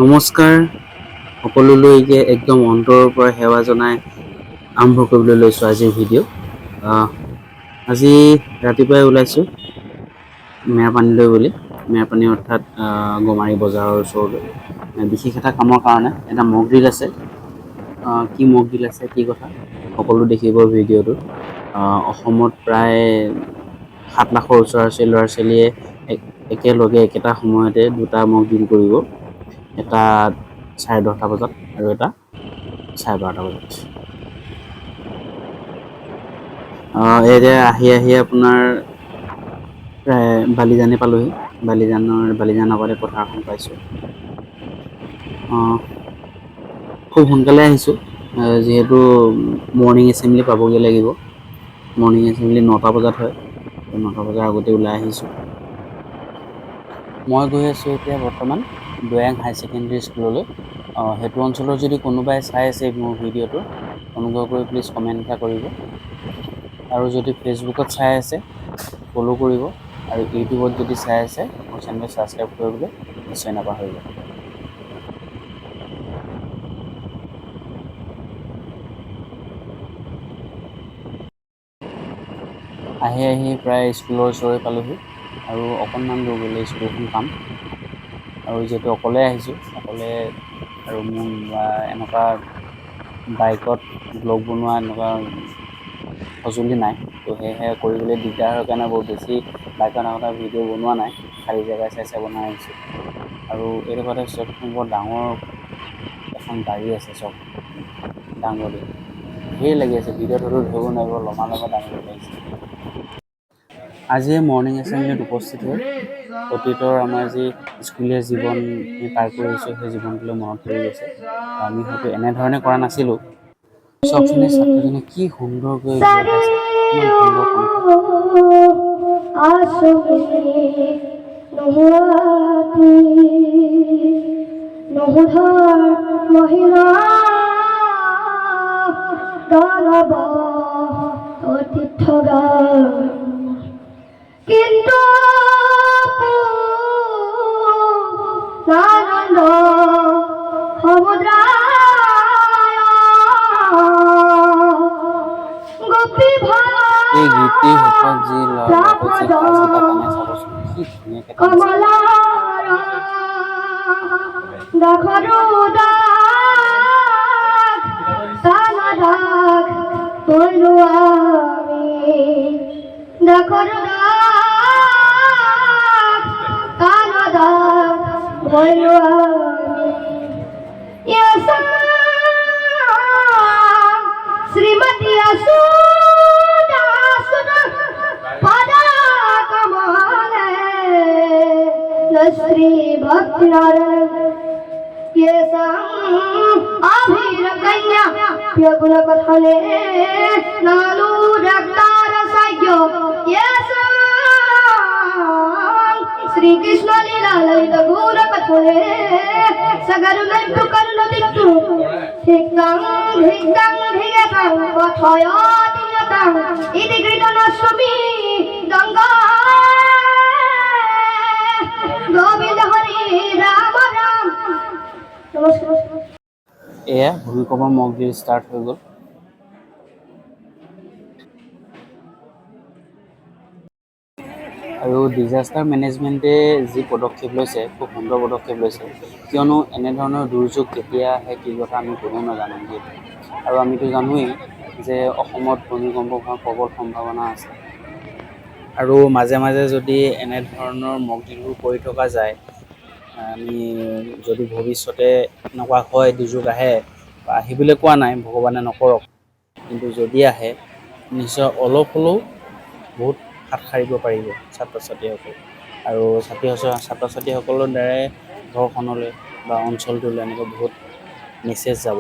নমস্কাৰ সকলোলৈকে একদম অন্তৰৰ পৰা সেৱা জনাই আৰম্ভ কৰিবলৈ লৈছোঁ আজিৰ ভিডিঅ'। আজি ৰাতিপুৱাই ওলাইছোঁ মেৰাপানীলৈ বুলি। মেৰাপানী অৰ্থাৎ গমাৰি বজাৰৰ ওচৰলৈ বিশেষ এটা কামৰ কাৰণে। এটা মক ড্ৰিল আছে। কি মক ড্ৰিল আছে, কি কথা সকলো দেখিব ভিডিঅ'টো। অসমত প্ৰায় 7 লাখৰ ওচৰা-ওচৰি ল'ৰা ছোৱালীয়ে একেলগে একেটা সময়তে দুটা মক ড্ৰিল কৰিব। এটা 10:30 বজাত আৰু এটা 12:30 বজাত। এতিয়া আহি আপোনাৰ প্ৰায় বালিজানে পালোহি। বালিজান আগতে পথাৰখন পাইছোঁ। খুব সোনকালে আহিছোঁ, যিহেতু মৰ্ণিং এছেম্বলি পাবগৈ লাগিব। মৰ্ণিং এছেম্বলি 9টা বজাত হয়, 9টা বজাৰ আগতে ওলাই আহিছোঁ। মই গৈ আছোঁ এতিয়া বৰ্তমান দৈয়াং হাই ছেকেণ্ডেৰী স্কুললৈ। সেইটো অঞ্চলৰ যদি কোনোবাই চাই আছে মোৰ ভিডিঅ'টো, অনুগ্ৰহ কৰি প্লিজ কমেণ্ট এটা কৰিব। আৰু যদি ফেচবুকত চাই আছে ফ'ল' কৰিব, আৰু ইউটিউবত যদি চাই আছে মোৰ চেনেল ছাবস্ক্ৰাইব কৰিবলৈ নিশ্চয় নাপাহৰিব। আহি প্ৰায় স্কুলৰ ওচৰলৈ পালোহি, আৰু অকণমান দূৰ গ'লে স্কুলখন পাম। আৰু যিহেতু অকলে আহিছোঁ, অকলে আৰু মোৰ এনেকুৱা বাইকত ব্লগ বনোৱা এনেকুৱা সঁজুলি নাই, তো সেয়েহে কৰিবলৈ দিগদাৰ হয় কাৰণে বহুত বেছি বাইকত ভিডিঅ' বনোৱা নাই। খালী জেগাই চাই বনাই আহিছোঁ। আৰু এইডোখৰতে চবচোন বৰ ডাঙৰ এখন বাৰী আছে, চব ডাঙৰ ঢেৰ লাগি আছে। ভিডিঅ'ত হয়তো ধৰিব নোৱাৰিব, লমা ডাঙৰ লাগিছে। আজি মৰ্ণিং এছেম্বলিত উপস্থিত হৈ অতীতৰ আমাৰ যি স্কুলীয়া জীৱন আমি পাৰ কৰি আহিছোঁ, সেই জীৱনটোলৈ মনত পৰি গৈছে। আমি হয়তো এনেধৰণে কৰা নাছিলোঁ। চবখিনি ছাত্ৰজনে কি সুন্দৰকৈ গাইছে, ইমান সুন্দৰ কণ্ঠ। কিন্তু আনন্দ সমুদ্ৰ গোপী এই গীতটিৰ শেষত যি ল'ৰাটোৱে যি কাজকেইটা টানে চাবচোন, কি ধুনীয়াকৈ শ্রীমতী श्री भक्ति नारायण के अभीर कन्या गुण कथने नालू रक्तार सायो श्री कृष्ण लीला ललित गुण कथने सगरु नटु करुण दिक्तु हिक्तं हिक्तं धिगतं कथय दिनतं इति कृतनस्मि गंगा गोविंद हरि राम राम। এয়া ভূমিকম্পৰ মক ড্ৰিল ষ্টাৰ্ট হৈ গ'ল। আৰু ডিজাষ্টাৰ মেনেজমেণ্টে যি পদক্ষেপ লৈছে, খুব সুন্দৰ পদক্ষেপ লৈছে। কিয়নো এনেধৰণৰ দুৰ্যোগ কেতিয়া আহে, কি কথা আমি কোনেও নাজানো যিহেতু। আৰু আমিতো জানোৱেই যে অসমত ভূমিকম্প হোৱাৰ প্ৰবল সম্ভাৱনা আছে। আৰু মাজে মাজে যদি এনেধৰণৰ মক ড্ৰিলবোৰ কৰি থকা যায়, আমি যদি ভৱিষ্যতে এনেকুৱা হয়, দুৰ্যোগ আহে, আহিবলৈ কোৱা নাই, ভগৱানে নকৰক, কিন্তু যদি আহে নিশ্চয় অলপ হ'লেও বহুত হাত সাৰিব পাৰিব ছাত্ৰ ছাত্ৰীসকল। আৰু ছাত্ৰ ছাত্ৰীসকলৰ দ্বাৰাই ঘৰখনলৈ বা অঞ্চলটোলৈ এনেকৈ বহুত মেছেজ যাব।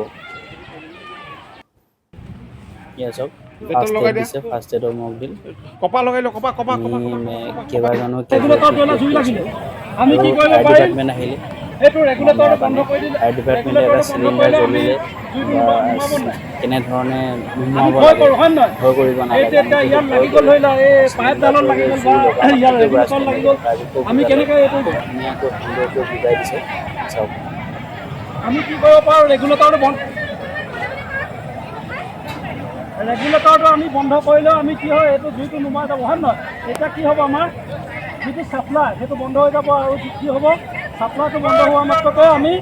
এয়া চাওক, ফাৰ্ষ্ট এড দিছে, ফাৰ্ষ্ট এডৰ মক ড্ৰিল। কেইবাজনো আৰু ফায়াৰ ডিপাৰ্টমেণ্ট আহিলে। ফায়াৰ ডিপাৰ্টমেণ্টে এটা চিলিণ্ডাৰ জ্বলিলে বা কেনেধৰণে নুমুৱাব লাগে, ভয় কৰিব নালাগে। ধুনীয়াকৈ সুন্দৰকৈ বুজাই দিছে, চাওক। আমি কি কৰিব পাৰোঁ ৰেগুলেটৰটো আমি বন্ধ কৰিলেও আমি কি হয় এইটো জুইটো নুমাই যাব হয় নহয় এতিয়া কি হ'ব আমাৰ যিটো ছাপ্লাই সেইটো বন্ধ হৈ যাব আৰু কি হ'ব ছাপ্লাইটো বন্ধ হোৱা মাত্ৰকে আমি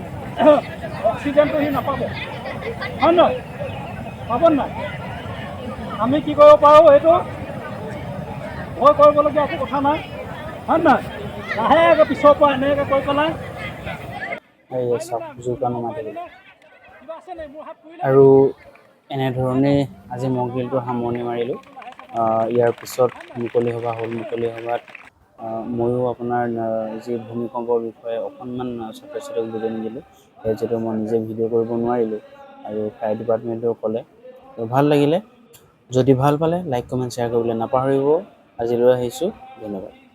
অক্সিজেনটো সি নাপাব হয় নহয় পাব নাই আমি কি কৰিব পাৰোঁ এইটো ভয় কৰিবলগীয়া একো কথা নাই হয় নহয় লাহেকৈ পিছৰ পৰা এনেকৈ কৈ পেলাই এই চাওক জুইকা নমাই থাকিলে কিবা আছে নাই মোৰ হাত পুৰিলে আৰু এনেধৰণেই আজি মক ড্ৰিলটো সামৰণি মাৰিলোঁ ইয়াৰ পিছত মুকলি সভা হ'ল মুকলি সভাত ময়ো আপোনাৰ যি ভূমিকম্পৰ বিষয়ে অকণমান ছাত্ৰ ছাত্ৰীক বুজাই দিলোঁ যিহেতু মই নিজে ভিডিঅ' কৰিব নোৱাৰিলোঁ আৰু ফায়াৰ ডিপাৰ্টমেণ্টেও ক'লে তো ভাল লাগিলে যদি ভাল পালে লাইক কমেণ্ট শ্বেয়াৰ কৰিবলৈ নাপাহৰিব আজিলৈ আহিছোঁ ধন্যবাদ